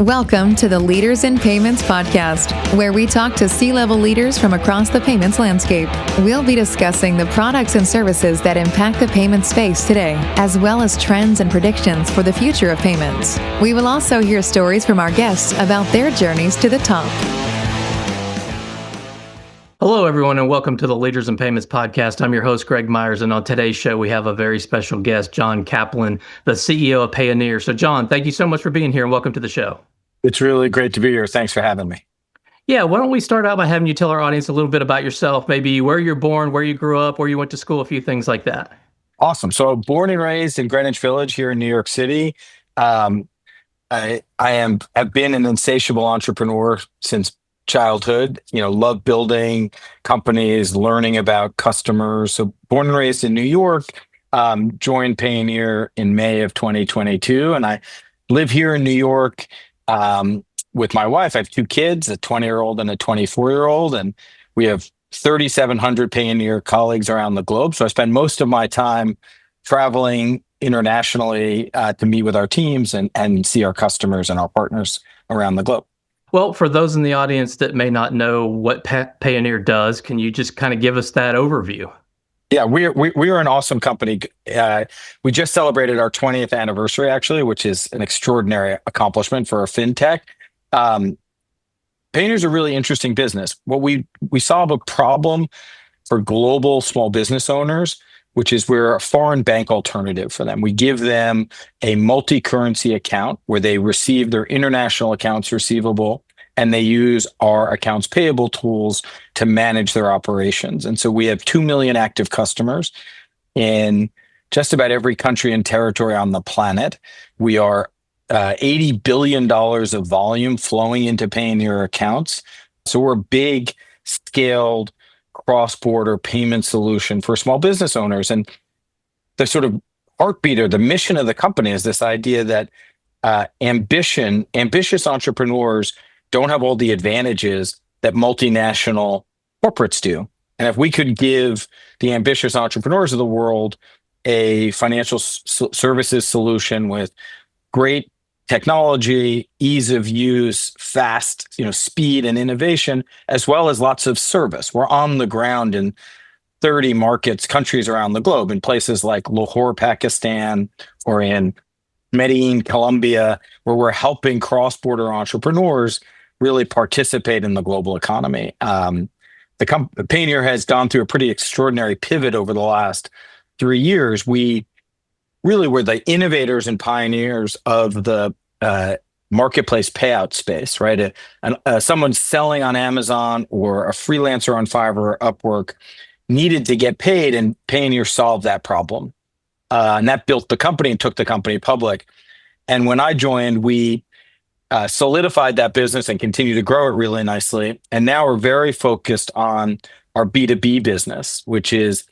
Welcome to the Leaders in Payments podcast, where we talk to C-level leaders from across the payments landscape. We'll be discussing the products and services that impact the payment space today, as well as trends and predictions for the future of payments. We will also hear stories from our guests about their journeys to the top. Hello, everyone, and welcome to the Leaders in Payments podcast. I'm your host, Greg Myers, and on today's show, we have a very special guest, John Caplan, the CEO of Payoneer. So, John, thank you so much for being here, and welcome to the show. It's really great to be here. Thanks for having me. Yeah, why don't we start out by having you tell our audience a little bit about yourself, maybe where you're born, where you grew up, where you went to school, a few things like that. Awesome. So, born and raised in Greenwich Village here in New York City. I have been an insatiable entrepreneur since childhood. Love building companies, learning about customers. So, born and raised in New York, joined Payoneer in May of 2022, and I live here in New York with my wife. I have two kids, a 20-year-old and a 24-year-old, and we have 3,700 Payoneer colleagues around the globe. So I spend most of my time traveling internationally to meet with our teams and see our customers and our partners around the globe. Well, for those in the audience that may not know what Payoneer does, can you just kind of give us that overview? Yeah, we are an awesome company. We just celebrated our 20th anniversary, actually, which is an extraordinary accomplishment for a fintech. Payoneer is a really interesting business. What we solve a problem for global small business owners, which is we're a foreign bank alternative for them. We give them a multi-currency account where they receive their international accounts receivable, and they use our accounts payable tools to manage their operations. And so we have 2 million active customers in just about every country and territory on the planet. We are $80 billion of volume flowing into Payoneer accounts. So we're a big, scaled, cross-border payment solution for small business owners. And the sort of heartbeat or the mission of the company is this idea that ambitious entrepreneurs don't have all the advantages that multinational corporates do. And if we could give the ambitious entrepreneurs of the world a financial services solution with great technology, ease of use, fast, speed and innovation, as well as lots of service. We're on the ground in 30 countries around the globe, in places like Lahore, Pakistan, or in Medellin, Colombia, where we're helping cross-border entrepreneurs really participate in the global economy. Payoneer has gone through a pretty extraordinary pivot over the last 3 years. We really were the innovators and pioneers of the marketplace payout space, right? Someone selling on Amazon or a freelancer on Fiverr or Upwork needed to get paid, and Payoneer solved that problem. And that built the company and took the company public. And when I joined, we solidified that business and continue to grow it really nicely. And now we're very focused on our B2B business, which is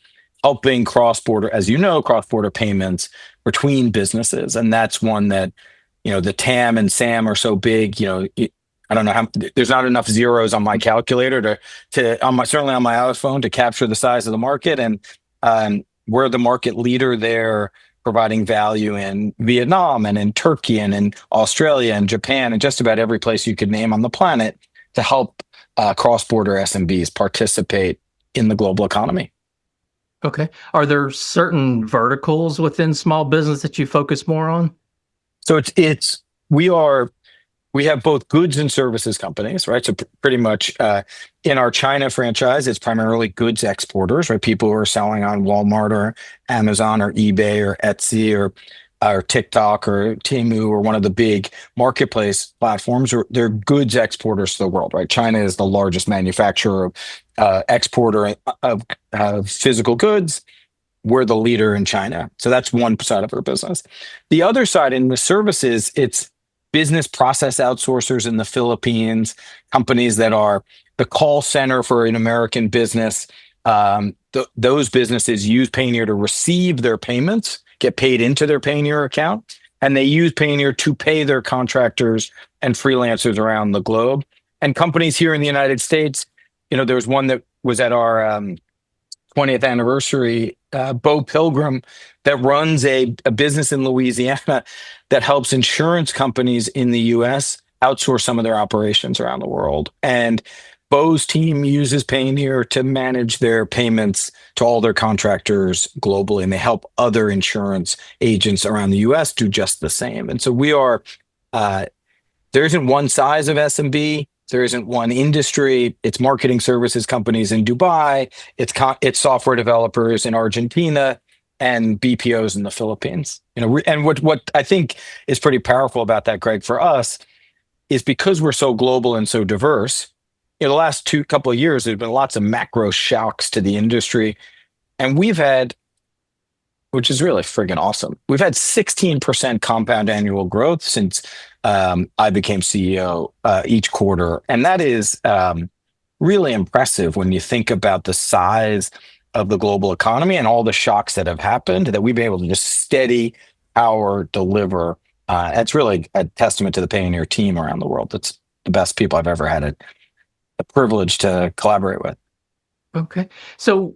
helping cross-border, as you know, cross-border payments between businesses. And that's one that, the TAM and SAM are so big, I don't know how, there's not enough zeros on my calculator certainly on my iPhone to capture the size of the market. And we're the market leader there, providing value in Vietnam and in Turkey and in Australia and Japan and just about every place you could name on the planet to help cross-border SMBs participate in the global economy. Okay. Are there certain verticals within small business that you focus more on? So we have both goods and services companies, right? So pretty much in our China franchise, it's primarily goods exporters, right? People who are selling on Walmart or Amazon or eBay or Etsy or TikTok or Temu or one of the big marketplace platforms. They're goods exporters to the world, right? China is the largest manufacturer, exporter of physical goods. We're the leader in China. So that's one side of our business. The other side in the services, it's business process outsourcers in the Philippines, companies that are the call center for an American business. Those businesses use Payoneer to receive their payments, get paid into their Payoneer account, and they use Payoneer to pay their contractors and freelancers around the globe. And companies here in the United States, there was one that was at our 20th anniversary, Bo Pilgrim, that runs a business in Louisiana that helps insurance companies in the U.S. outsource some of their operations around the world. And Bo's team uses Payoneer to manage their payments to all their contractors globally, and they help other insurance agents around the US do just the same. And so uh, there isn't one size of SMB. There isn't one industry. It's marketing services companies in Dubai. It's software developers in Argentina and BPOs in the Philippines. And what I think is pretty powerful about that, Greg, for us is because we're so global and so diverse. In the last couple of years, there's been lots of macro shocks to the industry, and we've had, which is really friggin' awesome. We've had 16% compound annual growth since I became CEO each quarter. And that is really impressive when you think about the size of the global economy and all the shocks that have happened, that we've been able to just steady power deliver. It's really a testament to the Payoneer team around the world. That's the best people I've ever had the privilege to collaborate with. Okay. So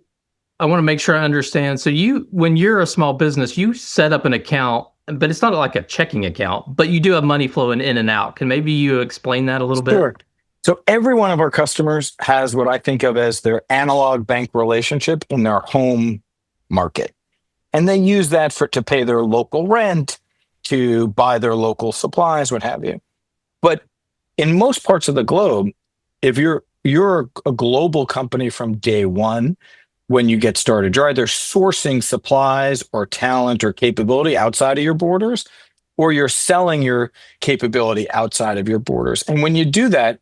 I want to make sure I understand. So when you're a small business, you set up an account, but it's not like a checking account, but you do have money flowing in and out. Can maybe you explain that a little bit? Sure. So every one of our customers has what I think of as their analog bank relationship in their home market. And they use that to pay their local rent, to buy their local supplies, what have you. But in most parts of the globe, if you're a global company from day one, when you get started, you're either sourcing supplies or talent or capability outside of your borders, or you're selling your capability outside of your borders. And when you do that,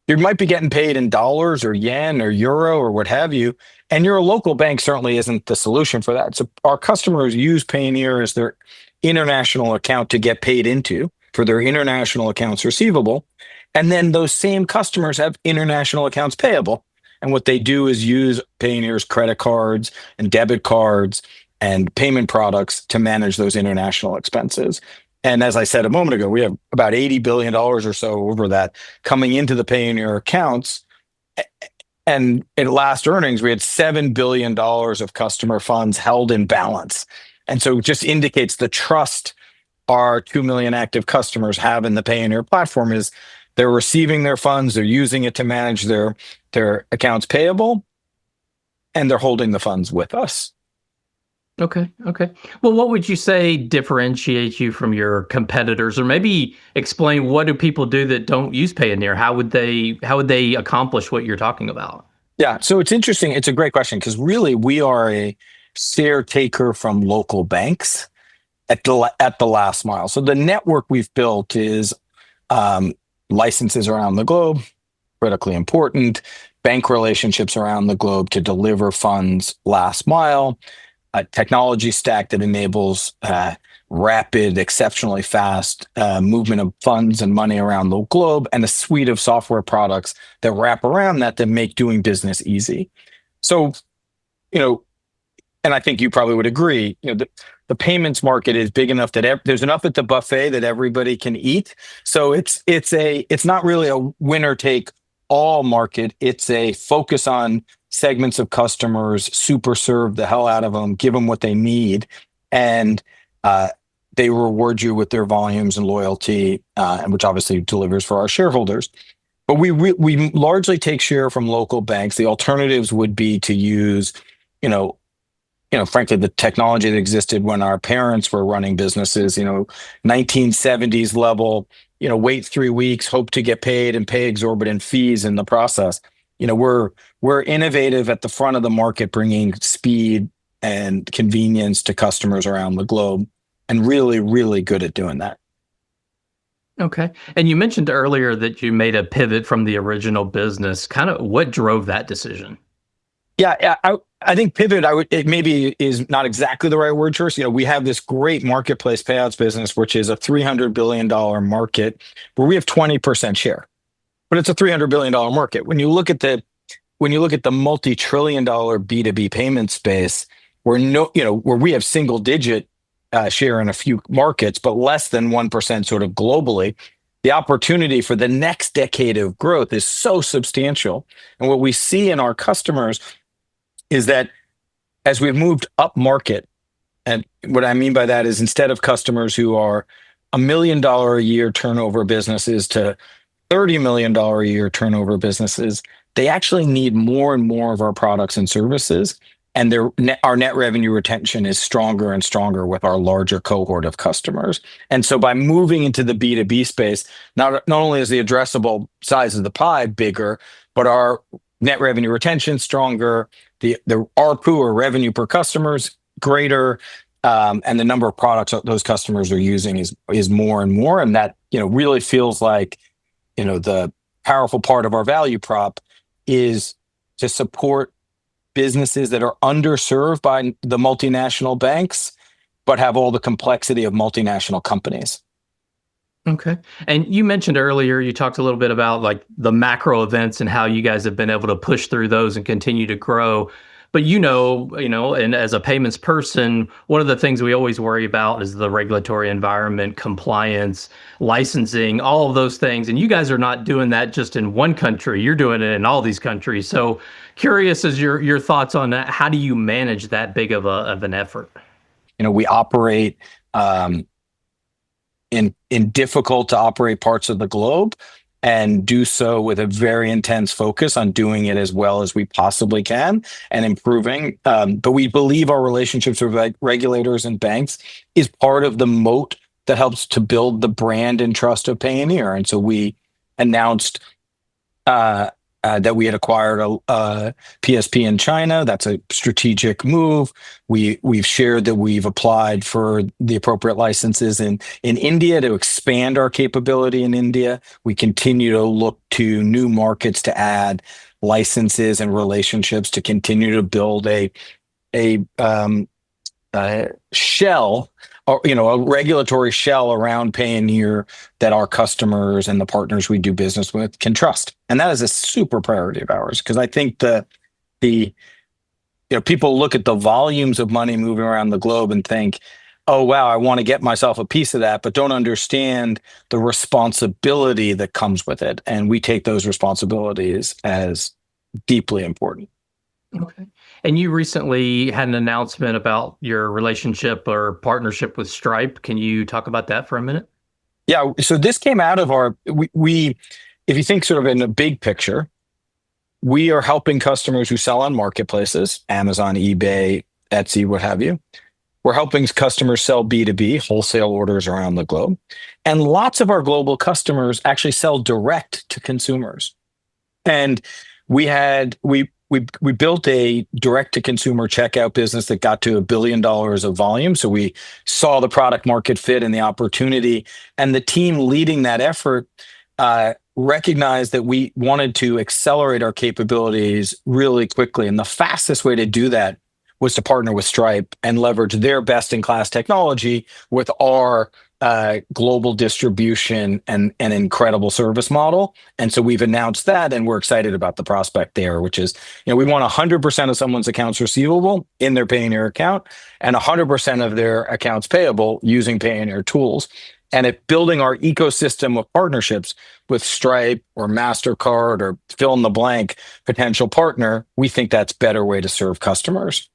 you might be getting paid in dollars or yen or euro or what have you, and your local bank certainly isn't the solution for that. So our customers use Payoneer as their international account to get paid into for their international accounts receivable. And then those same customers have international accounts payable. And what they do is use Payoneer's credit cards and debit cards and payment products to manage those international expenses. And as I said a moment ago, we have about $80 billion or so over that coming into the Payoneer accounts. And in last earnings, we had $7 billion of customer funds held in balance. And so it just indicates the trust our 2 million active customers have in the Payoneer platform is they're receiving their funds, they're using it to manage their accounts payable, and they're holding the funds with us. Okay. Well, what would you say differentiates you from your competitors, or maybe explain what do people do that don't use Payoneer? How would they accomplish what you're talking about? Yeah, so it's interesting. It's a great question because really we are a share taker from local banks at the last mile. So the network we've built is licenses around the globe, critically important, bank relationships around the globe to deliver funds last mile, a technology stack that enables rapid, exceptionally fast movement of funds and money around the globe, and a suite of software products that wrap around that make doing business easy. So, and I think you probably would agree, the payments market is big enough that there's enough at the buffet that everybody can eat. So it's not really a winner take all market. It's a focus on segments of customers, super serve the hell out of them, give them what they need, and they reward you with their volumes and loyalty, and which obviously delivers for our shareholders. But we largely take share from local banks. The alternatives would be to use, frankly, the technology that existed when our parents were running businesses, 1970s level, wait 3 weeks, hope to get paid and pay exorbitant fees in the process. We're innovative at the front of the market, bringing speed and convenience to customers around the globe, and really, really good at doing that. Okay. And you mentioned earlier that you made a pivot from the original business. Kind of what drove that decision? Yeah, I think pivot, it maybe is not exactly the right word choice. We have this great marketplace payouts business, which is a $300 billion market where we have 20% share, but it's a $300 billion market. When you look at the multi-trillion dollar B2B payment space, where we have single digit share in a few markets, but less than 1% sort of globally, the opportunity for the next decade of growth is so substantial. And what we see in our customers is that as we've moved up market, and what I mean by that is instead of customers who are $1 million a year turnover businesses to $30 million a year turnover businesses, they actually need more and more of our products and services. And our net revenue retention is stronger and stronger with our larger cohort of customers. And so by moving into the B2B space, not only is the addressable size of the pie bigger, but our net revenue retention stronger, the ARPU or revenue per customer is greater, and the number of products that those customers are using is more and more. And that, really feels like, the powerful part of our value prop is to support businesses that are underserved by the multinational banks, but have all the complexity of multinational companies. Okay. And you mentioned earlier, you talked a little bit about like the macro events and how you guys have been able to push through those and continue to grow. But and as a payments person, one of the things we always worry about is the regulatory environment, compliance, licensing, all of those things. And you guys are not doing that just in one country. You're doing it in all these countries. So curious as your thoughts on that. How do you manage that big of an effort? We operate in difficult to operate parts of the globe, and do so with a very intense focus on doing it as well as we possibly can and improving. But we believe our relationships with regulators and banks is part of the moat that helps to build the brand and trust of Payoneer. And so we announced that we had acquired a PSP in China. That's a strategic move. We've shared that we've applied for the appropriate licenses in India to expand our capability in India. We continue to look to new markets to add licenses and relationships to continue to build a shell, or a regulatory shell around Payoneer that our customers and the partners we do business with can trust. And that is a super priority of ours, because I think the people look at the volumes of money moving around the globe and think, oh wow, I want to get myself a piece of that, but don't understand the responsibility that comes with it. And we take those responsibilities as deeply important. Okay. And you recently had an announcement about your relationship or partnership with Stripe. Can you talk about that for a minute? Yeah. So this came out of we if you think sort of in a big picture, we are helping customers who sell on marketplaces, Amazon, eBay, Etsy, what have you. We're helping customers sell B2B, wholesale orders around the globe. And lots of our global customers actually sell direct to consumers. And we built a direct-to-consumer checkout business that got to $1 billion of volume. So we saw the product market fit and the opportunity. And the team leading that effort recognized that we wanted to accelerate our capabilities really quickly. And the fastest way to do that was to partner with Stripe and leverage their best-in-class technology with our global distribution and an incredible service model. And so we've announced that, and we're excited about the prospect there, which is, we want 100% of someone's accounts receivable in their Payoneer account and 100% of their accounts payable using Payoneer tools. And if building our ecosystem of partnerships with Stripe or MasterCard or fill in the blank potential partner, we think that's a better way to serve customers.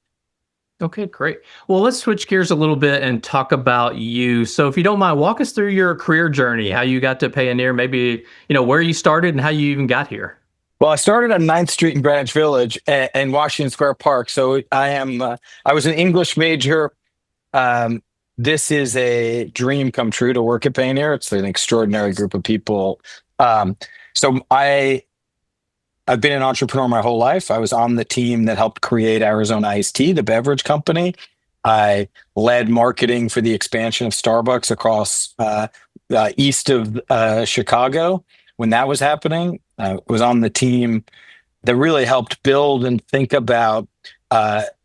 Okay, great. Well, let's switch gears a little bit and talk about you. So if you don't mind, walk us through your career journey, how you got to Payoneer, maybe, where you started and how you even got here. Well, I started on 9th Street in Greenwich Village and Washington Square Park. So I was an English major. This is a dream come true to work at Payoneer. It's an extraordinary group of people. So I've been an entrepreneur my whole life. I was on the team that helped create Arizona Iced Tea, the beverage company. I led marketing for the expansion of Starbucks across east of Chicago when that was happening. I was on the team that really helped build and think about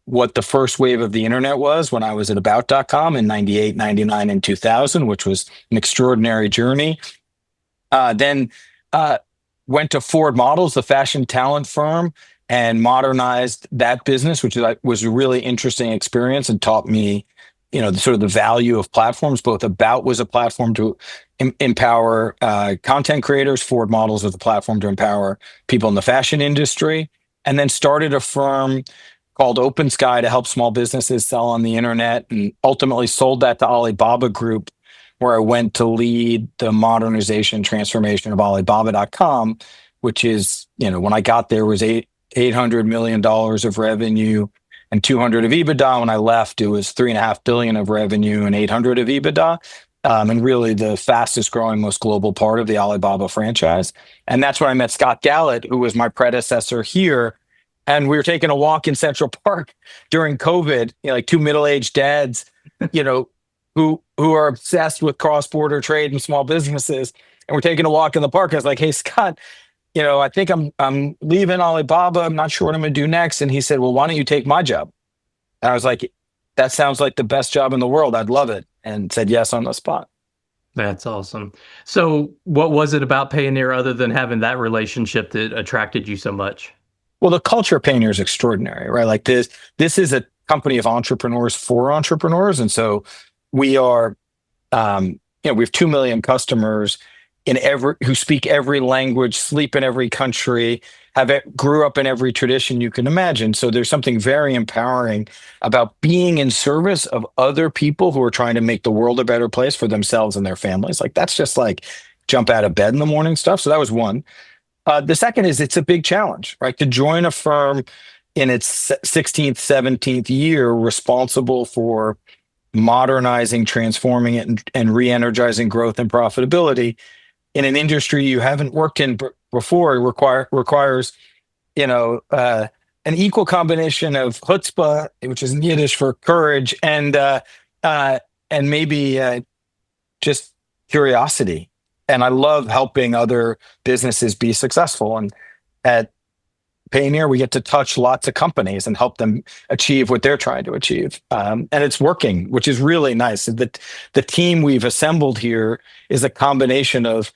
what the first wave of the internet was when I was at About.com in 98, 99, and 2000, which was an extraordinary journey. Then went to Ford Models, the fashion talent firm, and modernized that business, which was a really interesting experience and taught me, the value of platforms. Both About was a platform to empower content creators. Ford Models was a platform to empower people in the fashion industry. And then started a firm called Open Sky to help small businesses sell on the internet, and ultimately sold that to Alibaba Group, where I went to lead the modernization transformation of Alibaba.com, which is, when I got there was $800 million of revenue and 200 of EBITDA. When I left, it was 3.5 billion of revenue and 800 of EBITDA. And really the fastest growing, most global part of the Alibaba franchise. And that's when I met Scott Gallett, who was my predecessor here. And we were taking a walk in Central Park during COVID, like two middle-aged dads, who are obsessed with cross-border trade and small businesses. And we're taking a walk in the park. I was like, hey, Scott, I think I'm leaving Alibaba. I'm not sure what I'm going to do next. And he said, well, why don't you take my job? And I was like, that sounds like the best job in the world. I'd love it. And said yes on the spot. That's awesome. So what was it about Payoneer other than having that relationship that attracted you so much? Well, the culture of Payoneer is extraordinary, right? Like this is a company of entrepreneurs for entrepreneurs. And so we are, we have 2 million customers who speak every language, sleep in every country, grew up in every tradition you can imagine. So there's something very empowering about being in service of other people who are trying to make the world a better place for themselves and their families. Like that's just like jump out of bed in the morning stuff. So that was one. The second is it's a big challenge, right? To join a firm in its 16th, 17th year responsible for modernizing, transforming it, and re-energizing growth and profitability in an industry you haven't worked in before requires, an equal combination of chutzpah, which is in Yiddish for courage, and maybe just curiosity. And I love helping other businesses be successful. And at Payoneer, we get to touch lots of companies and help them achieve what they're trying to achieve. And it's working, which is really nice. The team we've assembled here is a combination of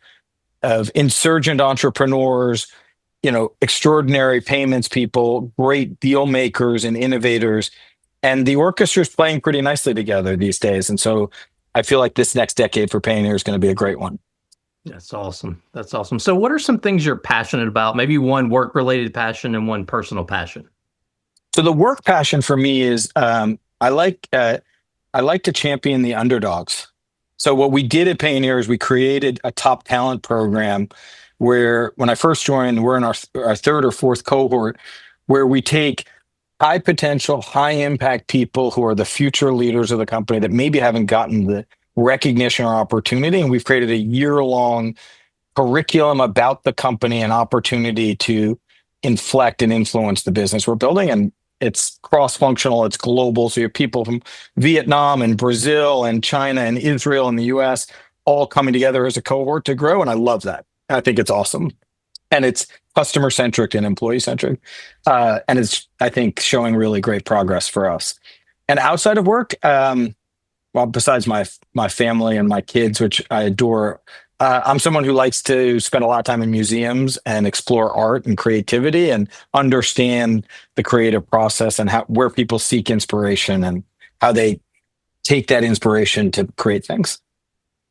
insurgent entrepreneurs, extraordinary payments people, great deal makers and innovators. And the orchestra is playing pretty nicely together these days. And so I feel like this next decade for Payoneer is going to be a great one. That's awesome. That's awesome. So what are some things you're passionate about? Maybe one work-related passion and one personal passion. So the work passion for me is I like to champion the underdogs. So what we did at Payoneer is we created a top talent program where when I first joined, we're in our third or fourth cohort, where we take high potential, high impact people who are the future leaders of the company that maybe haven't gotten the recognition or opportunity. And we've created a year-long curriculum about the company and opportunity to inflect and influence the business we're building. And it's cross-functional, it's global. So you have people from Vietnam and Brazil and China and Israel and the US all coming together as a cohort to grow. And I love that. I think it's awesome. And it's customer-centric and employee-centric. And it's, I think, showing really great progress for us. And outside of work, well, besides my family and my kids, which I adore, I'm someone who likes to spend a lot of time in museums and explore art and creativity and understand the creative process and where people seek inspiration and how they take that inspiration to create things.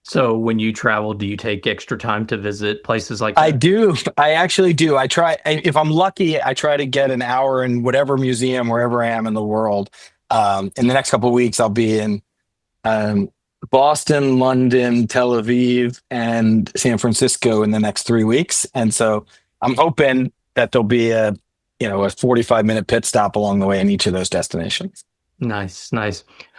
So when you travel, do you take extra time to visit places like that? I do. I actually do. If I'm lucky, I try to get an hour in whatever museum, wherever I am in the world. In the next couple of weeks, I'll be in Boston, London, Tel Aviv, and San Francisco in the next 3 weeks. And so I'm hoping that there'll be a 45-minute pit stop along the way in each of those destinations. Nice.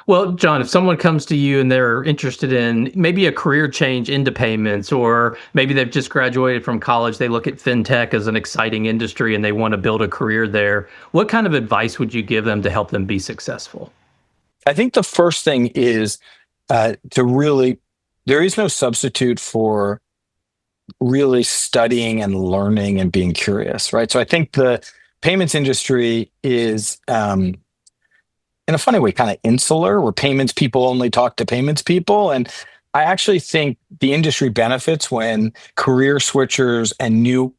Well, John, if someone comes to you and they're interested in maybe a career change into payments, or maybe they've just graduated from college, they look at fintech as an exciting industry and they want to build a career there, what kind of advice would you give them to help them be successful? I think the first thing is there is no substitute for really studying and learning and being curious, right? So I think the payments industry is, in a funny way, kind of insular, where payments people only talk to payments people. And I actually think the industry benefits when career switchers and new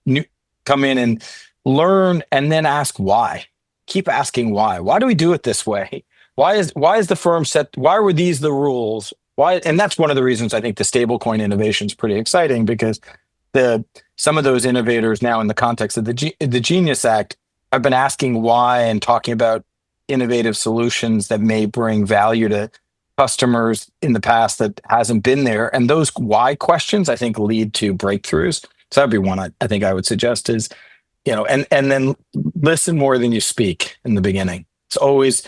come in and learn and then ask why. Keep asking why. Why do we do it this way? Why is the firm set? Why were these the rules? Why? And that's one of the reasons I think the stablecoin innovation is pretty exciting, because some of those innovators now in the context of the Genius Act have been asking why and talking about innovative solutions that may bring value to customers in the past that hasn't been there. And those why questions, I think, lead to breakthroughs. So that'd be one I think I would suggest is, and then listen more than you speak in the beginning. It's always,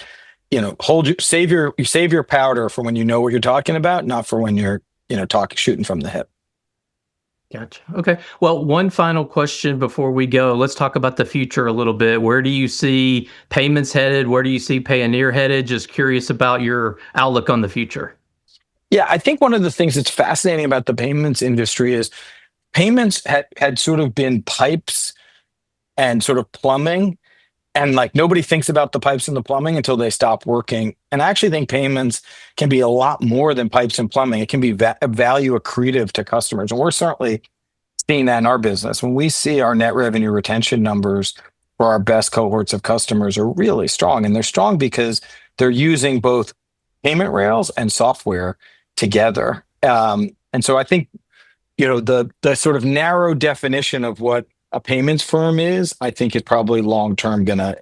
save your powder for when you know what you're talking about, not for when you're, shooting from the hip. Gotcha. Okay. Well, one final question before we go. Let's talk about the future a little bit. Where do you see payments headed? Where do you see Payoneer headed? Just curious about your outlook on the future. Yeah, I think one of the things that's fascinating about the payments industry is payments had sort of been pipes and sort of plumbing. And like nobody thinks about the pipes and the plumbing until they stop working. And I actually think payments can be a lot more than pipes and plumbing. It can be value accretive to customers. And we're certainly seeing that in our business. When we see our net revenue retention numbers for our best cohorts of customers are really strong. And they're strong because they're using both payment rails and software together. And so I think, the sort of narrow definition of what a payments firm is, I think is probably long-term going to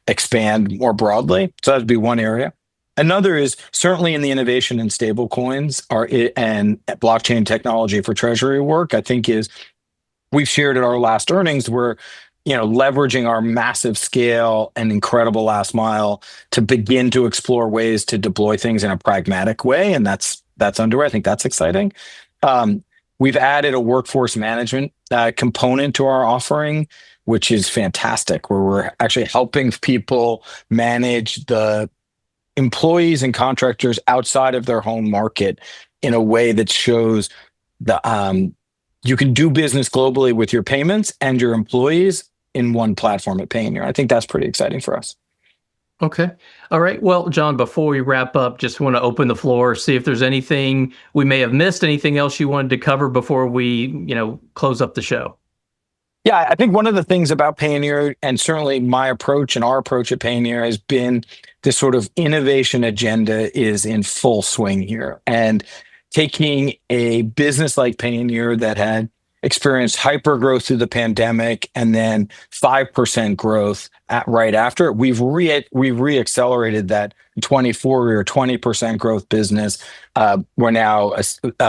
expand more broadly. So that'd be one area. Another is certainly in the innovation in stable coins and blockchain technology for treasury work. I think we've shared at our last earnings, we're leveraging our massive scale and incredible last mile to begin to explore ways to deploy things in a pragmatic way. And that's underway. I think that's exciting. We've added a workforce management component to our offering, which is fantastic, where we're actually helping people manage the employees and contractors outside of their home market in a way that shows you can do business globally with your payments and your employees in one platform at Payoneer. I think that's pretty exciting for us. Okay. All right. Well, John, before we wrap up, just want to open the floor, see if there's anything we may have missed, anything else you wanted to cover before we, close up the show. Yeah, I think one of the things about Payoneer, and certainly my approach and our approach at Payoneer, has been this sort of innovation agenda is in full swing here. And taking a business like Payoneer that had experienced hyper growth through the pandemic and then 5% growth right after, we've re-accelerated that. In 24, we were a 20% growth business. We're now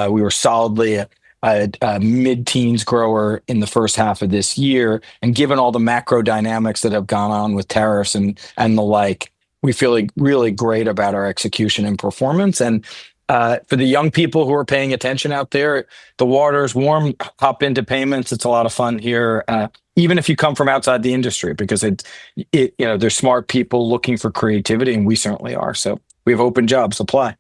we were solidly a mid-teens grower in the first half of this year. And given all the macro dynamics that have gone on with tariffs and the like, we feel really great about our execution and performance. And for the young people who are paying attention out there, the water's warm, hop into payments. It's a lot of fun here, even if you come from outside the industry, because there's smart people looking for creativity, and we certainly are. So we have open jobs, apply.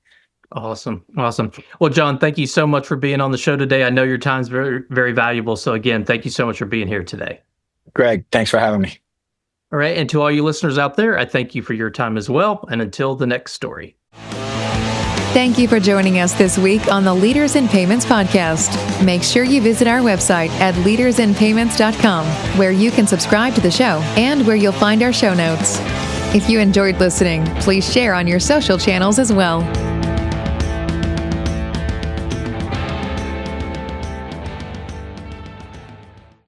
Awesome. Well, John, thank you so much for being on the show today. I know your time's very, very valuable. So again, thank you so much for being here today. Greg, thanks for having me. All right. And to all you listeners out there, I thank you for your time as well. And until the next story. Thank you for joining us this week on the Leaders in Payments podcast. Make sure you visit our website at leadersinpayments.com, where you can subscribe to the show and where you'll find our show notes. If you enjoyed listening, please share on your social channels as well.